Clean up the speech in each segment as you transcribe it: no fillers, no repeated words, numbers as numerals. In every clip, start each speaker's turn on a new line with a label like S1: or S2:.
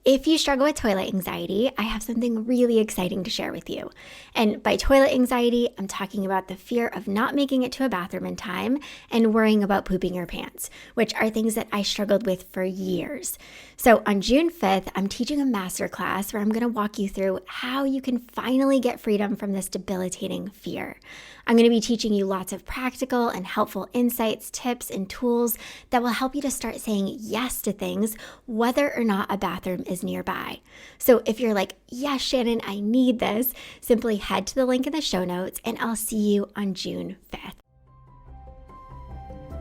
S1: If you struggle with toilet anxiety, I have something really exciting to share with you. And by toilet anxiety, I'm talking about the fear of not making it to a bathroom in time and worrying about pooping your pants, which are things that I struggled with for years. So on June 5th, I'm teaching a masterclass where I'm going to walk you through how you can finally get freedom from this debilitating fear. I'm going to be teaching you lots of practical and helpful insights, tips, and tools that will help you to start saying yes to things, whether or not a bathroom is nearby. So if you're like, yes, Shannon, I need this, simply head to the link in the show notes and I'll see you on June 5th.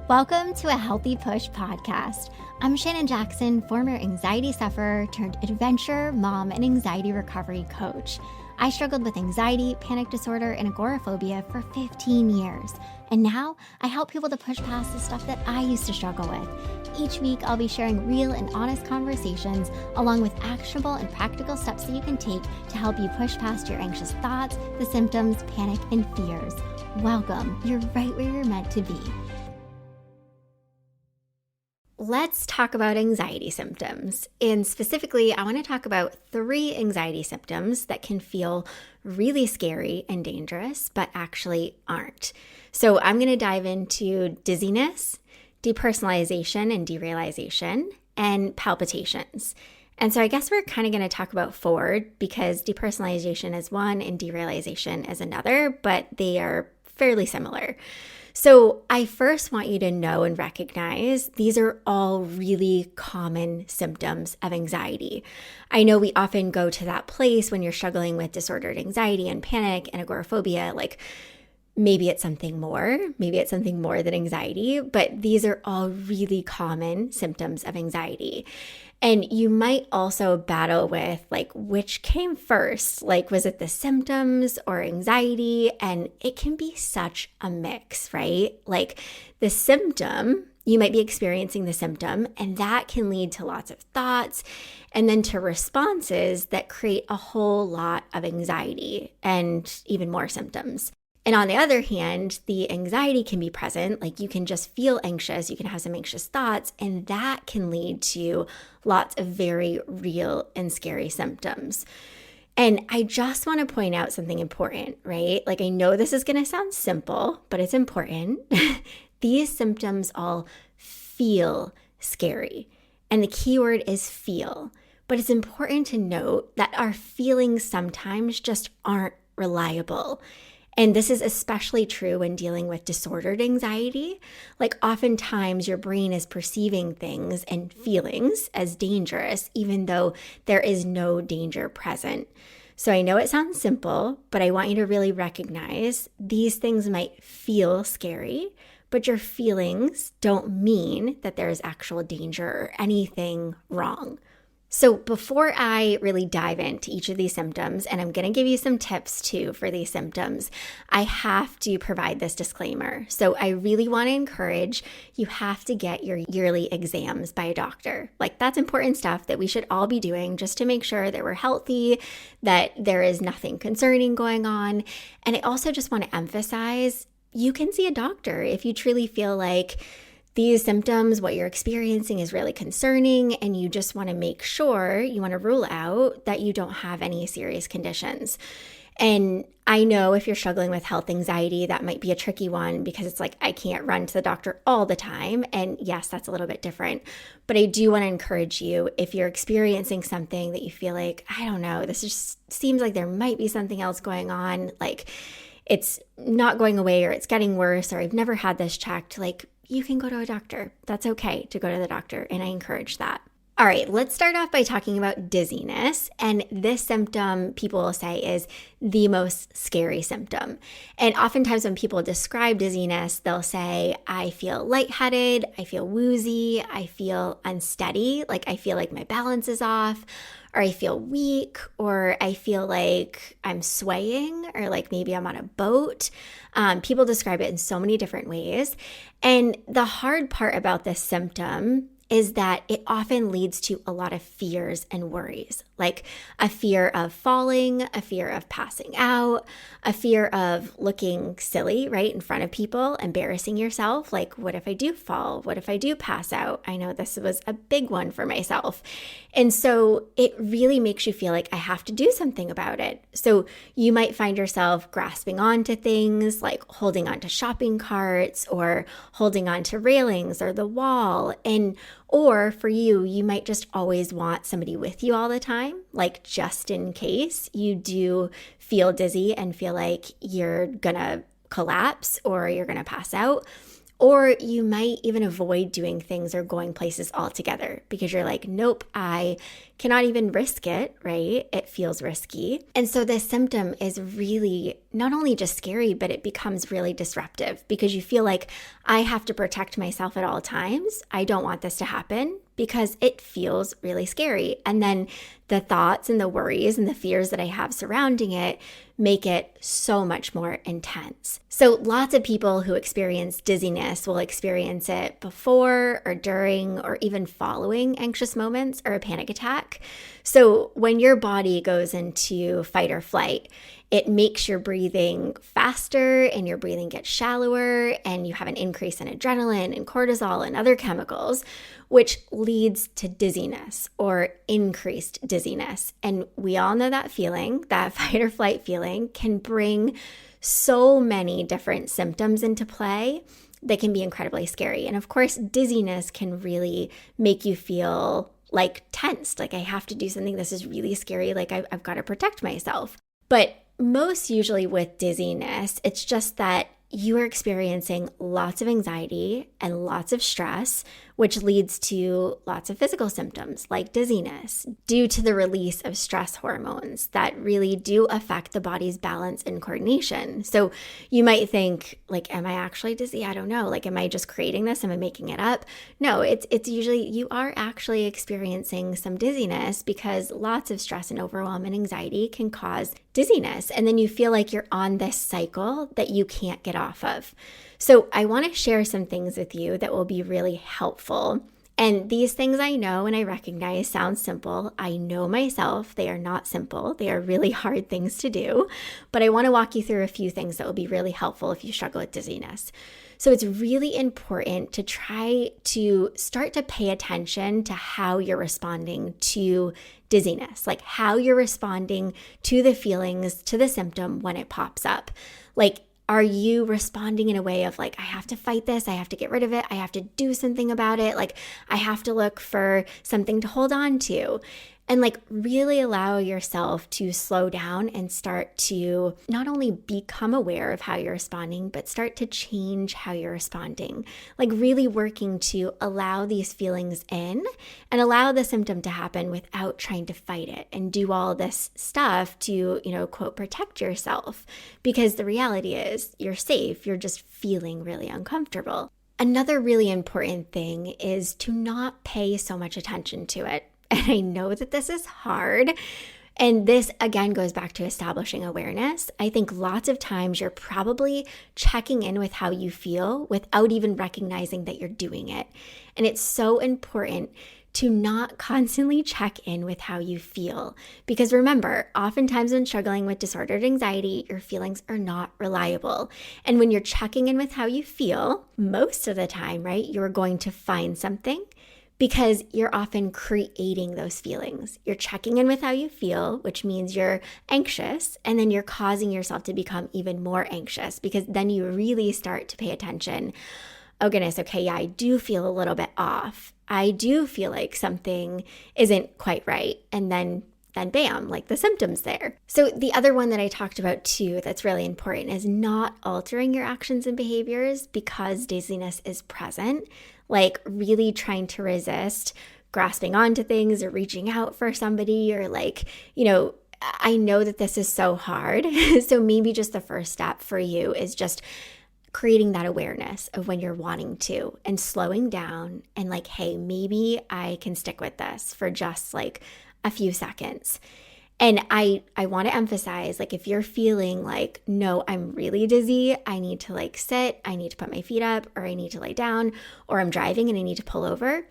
S1: Welcome to a Healthy Push podcast. I'm Shannon Jackson, former anxiety sufferer turned adventure mom and anxiety recovery coach. I struggled with anxiety, panic disorder, and agoraphobia for 15 years. And now I help people to push past the stuff that I used to struggle with. Each week, I'll be sharing real and honest conversations along with actionable and practical steps that you can take to help you push past your anxious thoughts, the symptoms, panic, and fears. Welcome. You're right where you're meant to be. Let's talk about anxiety symptoms. And specifically, I want to talk about 3 anxiety symptoms that can feel really scary and dangerous, but actually aren't. So I'm going to dive into dizziness, depersonalization and derealization, and palpitations. And so I guess we're kind of going to talk about 4 because depersonalization is one and derealization is another, but they are fairly similar. So I first want you to know and recognize these are all really common symptoms of anxiety. I know we often go to that place when you're struggling with disordered anxiety and panic and agoraphobia, like maybe it's something more than anxiety, but these are all really common symptoms of anxiety. And you might also battle with like, which came first? Like, was it the symptoms or anxiety? And it can be such a mix, right? Like the symptom, you might be experiencing the symptom, and that can lead to lots of thoughts and then to responses that create a whole lot of anxiety and even more symptoms. And on the other hand, the anxiety can be present, like you can just feel anxious, you can have some anxious thoughts, and that can lead to lots of very real and scary symptoms. And I just want to point out something important, right? Like I know this is going to sound simple, but it's important. These symptoms all feel scary. And the key word is feel. But it's important to note that our feelings sometimes just aren't reliable. And this is especially true when dealing with disordered anxiety. Like oftentimes your brain is perceiving things and feelings as dangerous, even though there is no danger present. So I know it sounds simple, but I want you to really recognize these things might feel scary, but your feelings don't mean that there is actual danger or anything wrong. So before I really dive into each of these symptoms, and I'm going to give you some tips too for these symptoms, I have to provide this disclaimer. So I really want to encourage you have to get your yearly exams by a doctor. Like that's important stuff that we should all be doing just to make sure that we're healthy, that there is nothing concerning going on. And I also just want to emphasize you can see a doctor if you truly feel like these symptoms, what you're experiencing is really concerning, and you just want to make sure, you want to rule out that you don't have any serious conditions. And I know if you're struggling with health anxiety, that might be a tricky one because it's like, I can't run to the doctor all the time. And yes, that's a little bit different. But I do want to encourage you, if you're experiencing something that you feel like, I don't know, this just seems like there might be something else going on, like it's not going away or it's getting worse or I've never had this checked, like you can go to a doctor. That's okay to go to the doctor, and I encourage that. All right, let's start off by talking about dizziness. And this symptom, people will say, is the most scary symptom. And oftentimes when people describe dizziness, they'll say, I feel lightheaded, I feel woozy, I feel unsteady, like I feel like my balance is off, or I feel weak, or I feel like I'm swaying, or like maybe I'm on a boat. People describe it in so many different ways. And the hard part about this symptom is that it often leads to a lot of fears and worries, like a fear of falling, a fear of passing out, a fear of looking silly, right, in front of people, embarrassing yourself. Like, what if I do fall? What if I do pass out? I know this was a big one for myself. And so it really makes you feel like I have to do something about it. So you might find yourself grasping onto things like holding onto shopping carts or holding onto railings or the wall. Or for you, you might just always want somebody with you all the time, like just in case you do feel dizzy and feel like you're gonna collapse or you're gonna pass out. Or you might even avoid doing things or going places altogether because you're like, nope, I cannot even risk it, right? It feels risky. And so this symptom is really not only just scary, but it becomes really disruptive because you feel like I have to protect myself at all times. I don't want this to happen because it feels really scary. And then the thoughts and the worries and the fears that I have surrounding it make it so much more intense. So lots of people who experience dizziness will experience it before or during or even following anxious moments or a panic attack. So when your body goes into fight or flight, it makes your breathing faster and your breathing gets shallower and you have an increase in adrenaline and cortisol and other chemicals, which leads to dizziness or increased dizziness. And we all know that feeling, that fight or flight feeling can bring so many different symptoms into play that can be incredibly scary. And of course, dizziness can really make you feel like tensed, like I have to do something. This is really scary. Like I've got to protect myself. But most usually with dizziness, it's just that you are experiencing lots of anxiety and lots of stress, which leads to lots of physical symptoms like dizziness due to the release of stress hormones that really do affect the body's balance and coordination. So you might think, like, am I actually dizzy? I don't know. Like, am I just creating this? Am I making it up? No, it's usually you are actually experiencing some dizziness because lots of stress and overwhelm and anxiety can cause dizziness. And then you feel like you're on this cycle that you can't get off of. So I want to share some things with you that will be really helpful. And these things I know and I recognize sound simple. I know myself, they are not simple. They are really hard things to do. But I want to walk you through a few things that will be really helpful if you struggle with dizziness. So it's really important to try to start to pay attention to how you're responding to dizziness, like how you're responding to the feelings, to the symptom when it pops up. Like, are you responding in a way of like, I have to fight this, I have to get rid of it, I have to do something about it, like I have to look for something to hold on to? And like really allow yourself to slow down and start to not only become aware of how you're responding, but start to change how you're responding. Like really working to allow these feelings in and allow the symptom to happen without trying to fight it and do all this stuff to, quote, protect yourself. Because the reality is you're safe, you're just feeling really uncomfortable. Another really important thing is to not pay so much attention to it. And I know that this is hard. And this, again, goes back to establishing awareness. I think lots of times you're probably checking in with how you feel without even recognizing that you're doing it. And it's so important to not constantly check in with how you feel. Because remember, oftentimes when struggling with disordered anxiety, your feelings are not reliable. And when you're checking in with how you feel, most of the time, right, you're going to find something. Because you're often creating those feelings. You're checking in with how you feel, which means you're anxious, and then you're causing yourself to become even more anxious because then you really start to pay attention. Oh goodness, okay, yeah, I do feel a little bit off. I do feel like something isn't quite right. And then bam, like the symptoms there. So the other one that I talked about too that's really important is not altering your actions and behaviors because dizziness is present. Like really trying to resist grasping onto things or reaching out for somebody or like, I know that this is so hard. So maybe just the first step for you is just creating that awareness of when you're wanting to and slowing down and like, hey, maybe I can stick with this for just like a few seconds. And I want to emphasize, like, if you're feeling like, no, I'm really dizzy, I need to like sit, I need to put my feet up, or I need to lay down, or I'm driving and I need to pull over,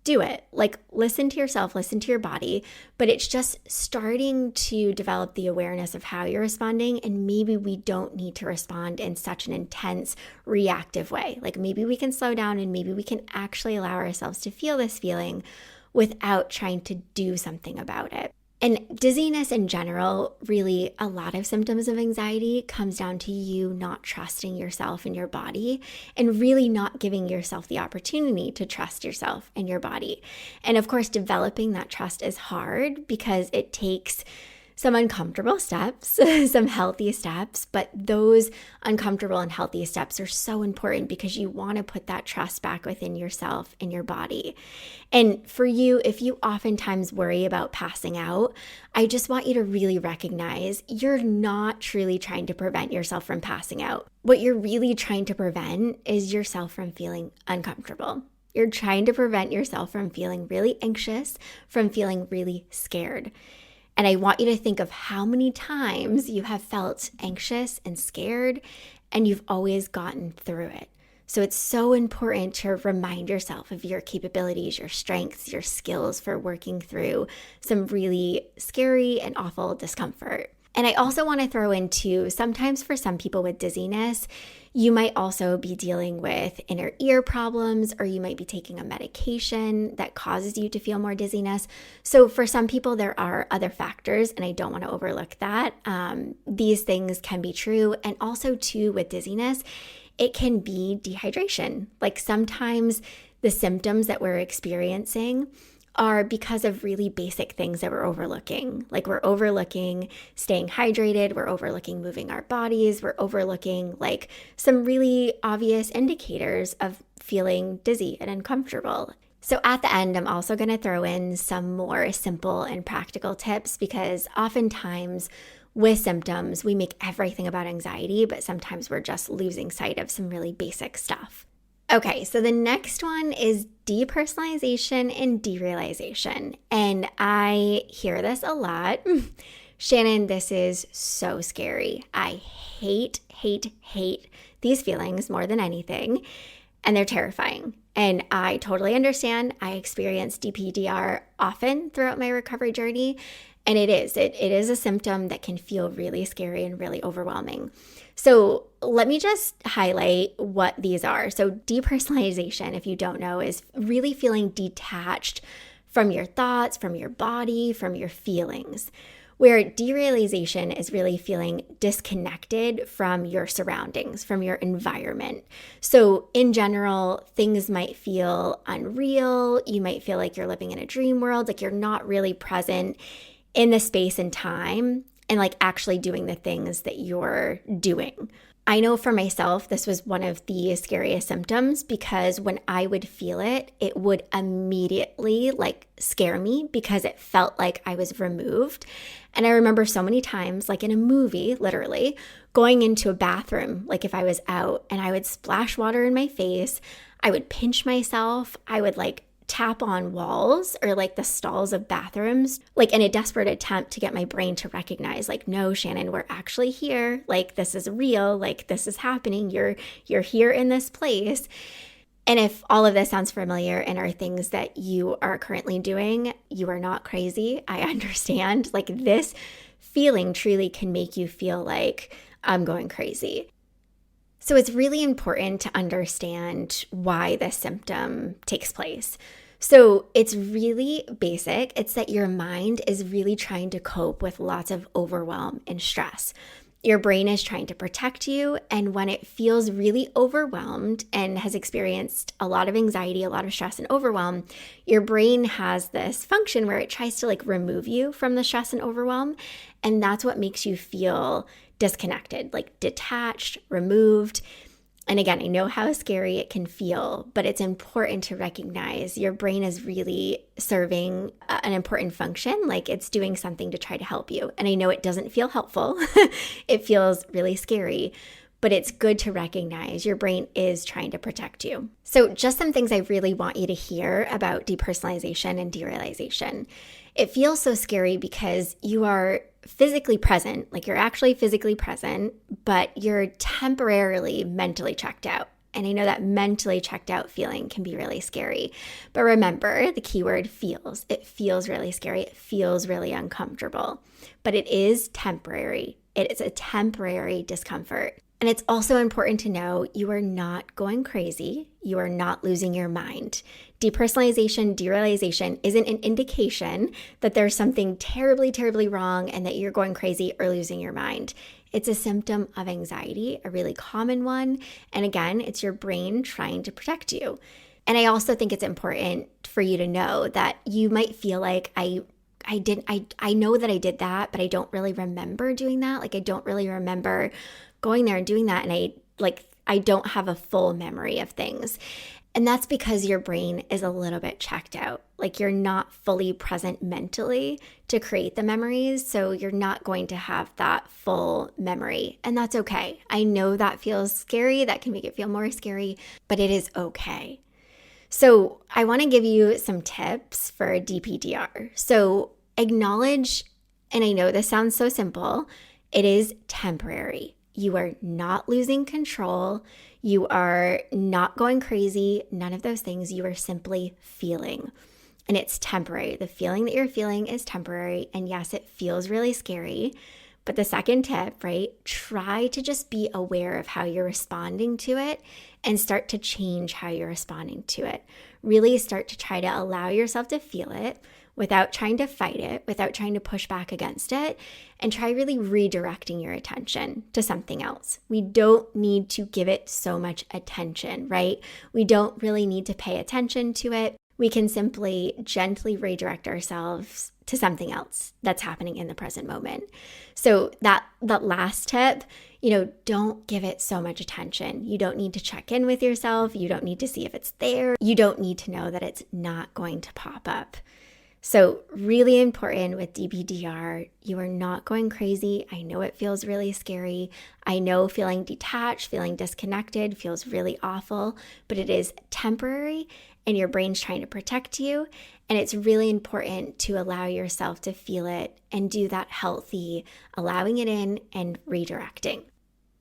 S1: do it. Like, listen to yourself, listen to your body, but it's just starting to develop the awareness of how you're responding. And maybe we don't need to respond in such an intense, reactive way. Like, maybe we can slow down and maybe we can actually allow ourselves to feel this feeling without trying to do something about it. And dizziness in general, really a lot of symptoms of anxiety comes down to you not trusting yourself and your body and really not giving yourself the opportunity to trust yourself and your body. And of course, developing that trust is hard because it takes some uncomfortable steps, some healthy steps, but those uncomfortable and healthy steps are so important because you want to put that trust back within yourself and your body. And for you, if you oftentimes worry about passing out, I just want you to really recognize you're not truly trying to prevent yourself from passing out. What you're really trying to prevent is yourself from feeling uncomfortable. You're trying to prevent yourself from feeling really anxious, from feeling really scared. And I want you to think of how many times you have felt anxious and scared, and you've always gotten through it. So it's so important to remind yourself of your capabilities, your strengths, your skills for working through some really scary and awful discomfort. And I also want to throw in too, sometimes for some people with dizziness, you might also be dealing with inner ear problems, or you might be taking a medication that causes you to feel more dizziness. So for some people, there are other factors, and I don't want to overlook that. These things can be true. And also too, with dizziness, it can be dehydration. Like sometimes the symptoms that we're experiencing are because of really basic things that we're overlooking. Like we're overlooking staying hydrated, we're overlooking moving our bodies, we're overlooking like some really obvious indicators of feeling dizzy and uncomfortable. So at the end, I'm also going to throw in some more simple and practical tips because oftentimes with symptoms, we make everything about anxiety, but sometimes we're just losing sight of some really basic stuff. Okay, so the next one is depersonalization and derealization. And I hear this a lot. Shannon, this is so scary. I hate these feelings more than anything. And they're terrifying. And I totally understand. I experience DPDR often throughout my recovery journey. And it is a symptom that can feel really scary and really overwhelming. So let me just highlight what these are. So depersonalization, if you don't know, is really feeling detached from your thoughts, from your body, from your feelings. Where derealization is really feeling disconnected from your surroundings, from your environment. So in general, things might feel unreal. You might feel like you're living in a dream world, like you're not really present in the space and time and like actually doing the things that you're doing. I know for myself, this was one of the scariest symptoms because when I would feel it, it would immediately like scare me because it felt like I was removed. And I remember so many times, like in a movie, literally, going into a bathroom, like if I was out and I would splash water in my face, I would pinch myself, I would like tap on walls or like the stalls of bathrooms, like in a desperate attempt to get my brain to recognize like, no, Shannon, we're actually here. Like this is real. Like this is happening. You're here in this place. And if all of this sounds familiar and are things that you are currently doing, you are not crazy. I understand. Like this feeling truly can make you feel like I'm going crazy. So it's really important to understand why this symptom takes place. So it's really basic. It's that your mind is really trying to cope with lots of overwhelm and stress. Your brain is trying to protect you. And when it feels really overwhelmed and has experienced a lot of anxiety, a lot of stress and overwhelm, your brain has this function where it tries to like remove you from the stress and overwhelm. And that's what makes you feel disconnected, like detached, removed. And again, I know how scary it can feel, but it's important to recognize your brain is really serving an important function, like it's doing something to try to help you. And I know it doesn't feel helpful. It feels really scary, but it's good to recognize your brain is trying to protect you. So just some things I really want you to hear about depersonalization and derealization. It feels so scary because you are physically present, like you're actually physically present, but you're temporarily mentally checked out. And I know that mentally checked out feeling can be really scary. But remember the keyword feels. It feels really scary. It feels really uncomfortable. But it is temporary. It is a temporary discomfort. And it's also important to know you are not going crazy. You are not losing your mind. Depersonalization, derealization isn't an indication that there's something terribly, terribly wrong and that you're going crazy or losing your mind. It's a symptom of anxiety, a really common one. And again, it's your brain trying to protect you. And I also think it's important for you to know that you might feel like I know that I did that, but I don't really remember doing that. Like I don't really remember going there and doing that. And I don't have a full memory of things. And that's because your brain is a little bit checked out. Like you're not fully present mentally to create the memories. So you're not going to have that full memory. And that's okay. I know that feels scary. That can make it feel more scary, but it is okay. So I want to give you some tips for DPDR. So acknowledge, and I know this sounds so simple, it is temporary. You are not losing control. You are not going crazy. None of those things. You are simply feeling. And it's temporary. The feeling that you're feeling is temporary. And yes, it feels really scary. But the second tip, right? Try to just be aware of how you're responding to it and start to change how you're responding to it. Really start to try to allow yourself to feel it without trying to fight it, without trying to push back against it, and try really redirecting your attention to something else. We don't need to give it so much attention, right? We don't really need to pay attention to it. We can simply gently redirect ourselves to something else that's happening in the present moment. So that last tip, don't give it so much attention. You don't need to check in with yourself. You don't need to see if it's there. You don't need to know that it's not going to pop up. So really important with DPDR, you are not going crazy. I know it feels really scary. I know feeling detached, feeling disconnected feels really awful, but it is temporary and your brain's trying to protect you. And it's really important to allow yourself to feel it and do that healthy, allowing it in and redirecting.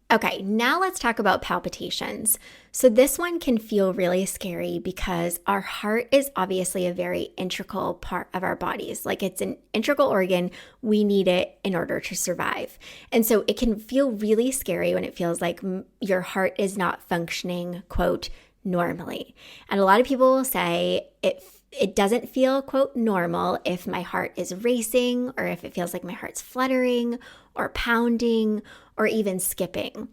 S1: Okay, now let's talk about palpitations. So this one can feel really scary because our heart is obviously a very integral part of our bodies. Like it's an integral organ. We need it in order to survive. And so it can feel really scary when it feels like your heart is not functioning, quote, normally. And a lot of people will say it doesn't feel, quote, normal if my heart is racing or if it feels like my heart's fluttering or pounding or even skipping.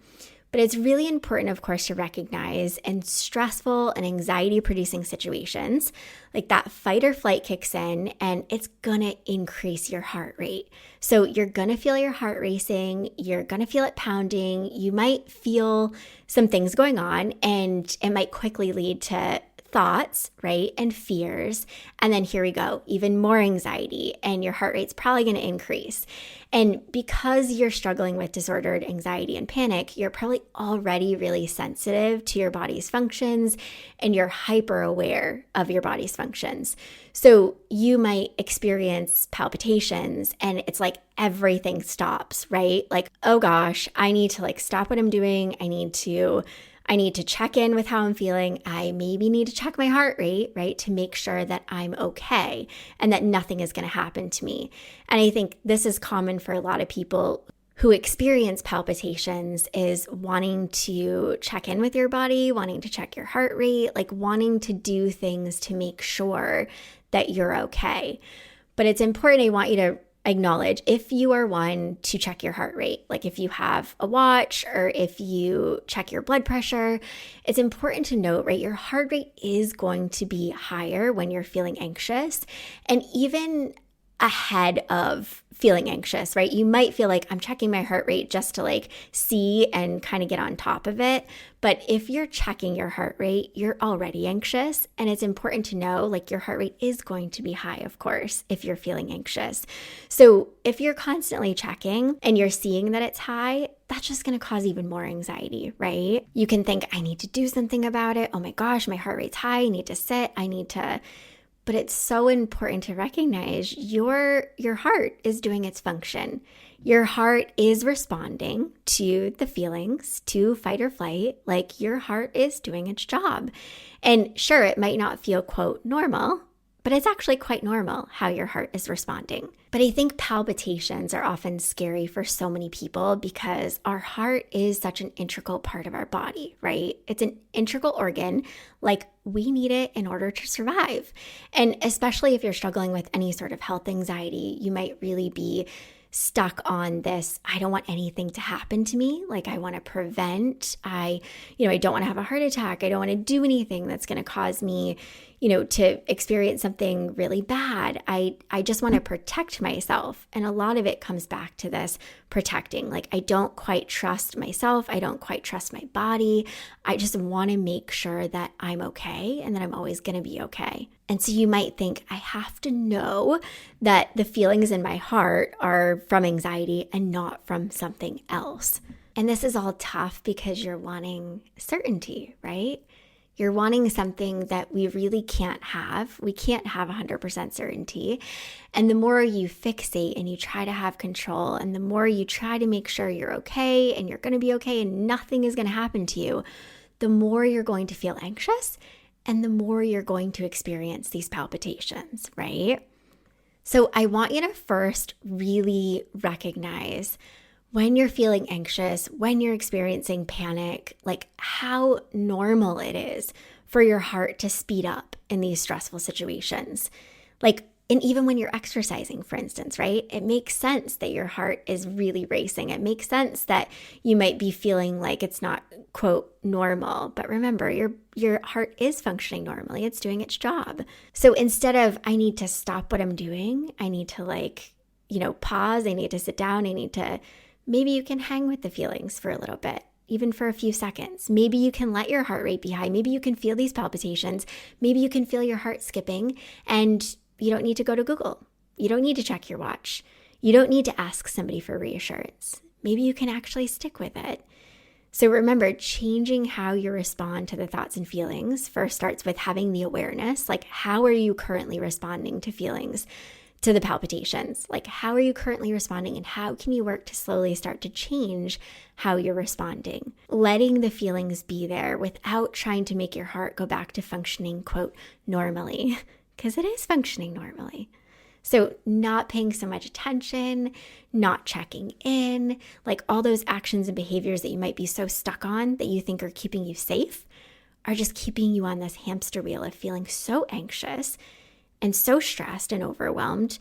S1: But it's really important, of course, to recognize in stressful and anxiety-producing situations, like that fight or flight kicks in and it's gonna increase your heart rate. So you're gonna feel your heart racing, you're gonna feel it pounding, you might feel some things going on, and it might quickly lead to thoughts, right? And fears. And then here we go, even more anxiety, and your heart rate's probably going to increase. And because you're struggling with disordered anxiety and panic, you're probably already really sensitive to your body's functions and you're hyper aware of your body's functions. So you might experience palpitations and it's like everything stops, right? Like, oh gosh, I need to stop what I'm doing. I need to check in with how I'm feeling. I maybe need to check my heart rate, right, to make sure that I'm okay and that nothing is going to happen to me. And I think this is common for a lot of people who experience palpitations, is wanting to check in with your body, wanting to check your heart rate, wanting to do things to make sure that you're okay. But it's important, I want you to acknowledge if you are one to check your heart rate, like if you have a watch or if you check your blood pressure, it's important to note, right, your heart rate is going to be higher when you're feeling anxious and even ahead of feeling anxious, right? You might feel like I'm checking my heart rate just to see and kind of get on top of it. But if you're checking your heart rate, you're already anxious. And it's important to know your heart rate is going to be high, of course, if you're feeling anxious. So if you're constantly checking and you're seeing that it's high, that's just going to cause even more anxiety, right? You can think, I need to do something about it. Oh my gosh, my heart rate's high. I need to sit. I need to But it's so important to recognize your heart is doing its function. Your heart is responding to the feelings, to fight or flight, like your heart is doing its job. And sure, it might not feel, quote, normal, but it's actually quite normal how your heart is responding. But I think palpitations are often scary for so many people because our heart is such an integral part of our body, right? It's an integral organ, like we need it in order to survive. And especially if you're struggling with any sort of health anxiety, you might really be stuck on this, I don't want anything to happen to me. Like I want to prevent, I don't want to have a heart attack. I don't want to do anything that's going to cause me, to experience something really bad. I just want to protect myself. And a lot of it comes back to this protecting. Like I don't quite trust myself. I don't quite trust my body. I just want to make sure that I'm okay and that I'm always going to be okay. And so you might think, I have to know that the feelings in my heart are from anxiety and not from something else. And this is all tough because you're wanting certainty, right? You're wanting something that we really can't have. We can't have 100% certainty. And the more you fixate and you try to have control, and the more you try to make sure you're okay and you're going to be okay and nothing is going to happen to you, the more you're going to feel anxious and the more you're going to experience these palpitations, right? So I want you to first really recognize when you're feeling anxious, when you're experiencing panic, like how normal it is for your heart to speed up in these stressful situations. And even when you're exercising, for instance, right? It makes sense that your heart is really racing. It makes sense that you might be feeling like it's not, quote, normal. But remember, your heart is functioning normally. It's doing its job. So instead of, I need to stop what I'm doing, I need to pause, I need to sit down, maybe you can hang with the feelings for a little bit, even for a few seconds. Maybe you can let your heart rate be high. Maybe you can feel these palpitations. Maybe you can feel your heart skipping, and you don't need to go to Google. You don't need to check your watch. You don't need to ask somebody for reassurance. Maybe you can actually stick with it. So remember, changing how you respond to the thoughts and feelings first starts with having the awareness, like how are you currently responding to feelings, to the palpitations? Like how are you currently responding, and how can you work to slowly start to change how you're responding? Letting the feelings be there without trying to make your heart go back to functioning, quote, normally, because it is functioning normally. So not paying so much attention, not checking in, like all those actions and behaviors that you might be so stuck on that you think are keeping you safe are just keeping you on this hamster wheel of feeling so anxious and so stressed and overwhelmed,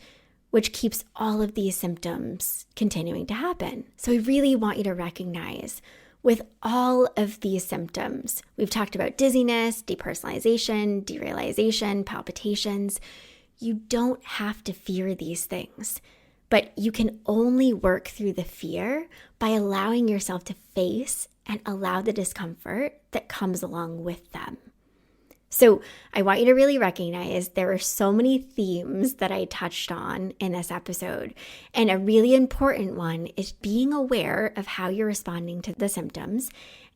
S1: which keeps all of these symptoms continuing to happen. So I really want you to recognize with all of these symptoms, we've talked about dizziness, depersonalization, derealization, palpitations. You don't have to fear these things, but you can only work through the fear by allowing yourself to face and allow the discomfort that comes along with them. So I want you to really recognize there are so many themes that I touched on in this episode. And a really important one is being aware of how you're responding to the symptoms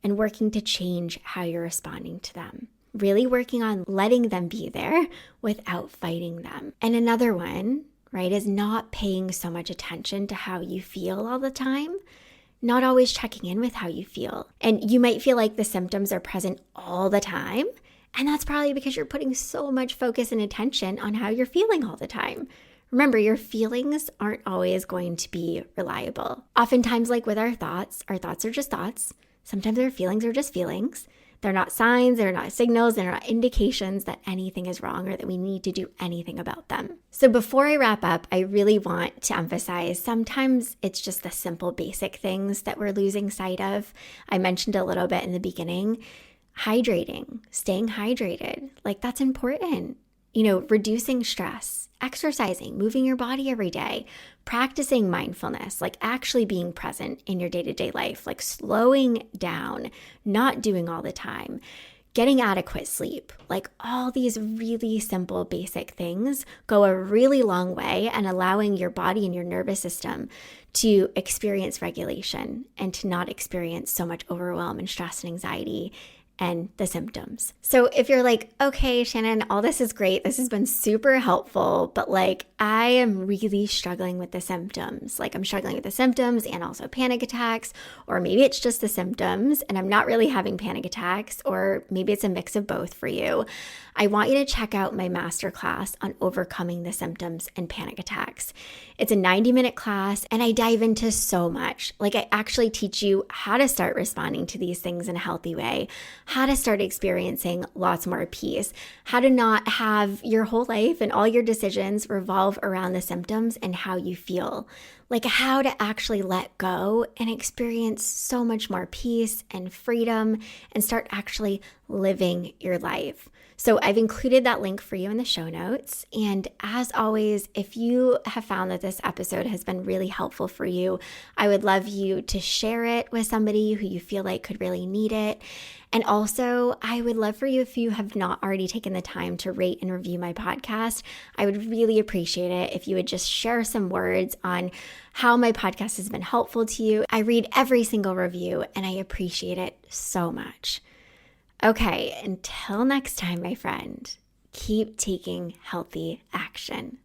S1: and working to change how you're responding to them. Really working on letting them be there without fighting them. And another one, right, is not paying so much attention to how you feel all the time. Not always checking in with how you feel. And you might feel like the symptoms are present all the time. And that's probably because you're putting so much focus and attention on how you're feeling all the time. Remember, your feelings aren't always going to be reliable. Oftentimes, like with our thoughts are just thoughts. Sometimes our feelings are just feelings. They're not signs, they're not signals, they're not indications that anything is wrong or that we need to do anything about them. So before I wrap up, I really want to emphasize sometimes it's just the simple basic things that we're losing sight of. I mentioned a little bit in the beginning. Hydrating, staying hydrated, like that's important. Reducing stress, exercising, moving your body every day, practicing mindfulness, like actually being present in your day-to-day life, like slowing down, not doing all the time, getting adequate sleep, like all these really simple, basic things go a really long way and allowing your body and your nervous system to experience regulation and to not experience so much overwhelm and stress and anxiety and the symptoms. So if you're like, okay, Shannon, all this is great. This has been super helpful, but I am really struggling with the symptoms. I'm struggling with the symptoms and also panic attacks, or maybe it's just the symptoms and I'm not really having panic attacks, or maybe it's a mix of both for you. I want you to check out my masterclass on overcoming the symptoms and panic attacks. It's a 90-minute class and I dive into so much. I actually teach you how to start responding to these things in a healthy way, how to start experiencing lots more peace, how to not have your whole life and all your decisions revolve around the symptoms and how you feel. How to actually let go and experience so much more peace and freedom and start actually living your life. So I've included that link for you in the show notes. And as always, if you have found that this episode has been really helpful for you, I would love you to share it with somebody who you feel like could really need it. And also, I would love for you, if you have not already taken the time to rate and review my podcast, I would really appreciate it if you would just share some words on how my podcast has been helpful to you. I read every single review and I appreciate it so much. Okay, until next time, my friend, keep taking healthy action.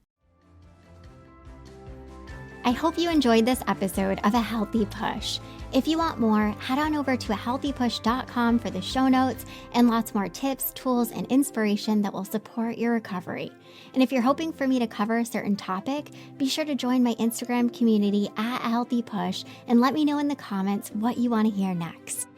S1: I hope you enjoyed this episode of A Healthy Push. If you want more, head on over to ahealthypush.com for the show notes and lots more tips, tools, and inspiration that will support your recovery. And if you're hoping for me to cover a certain topic, be sure to join my Instagram community at A Healthy Push and let me know in the comments what you want to hear next.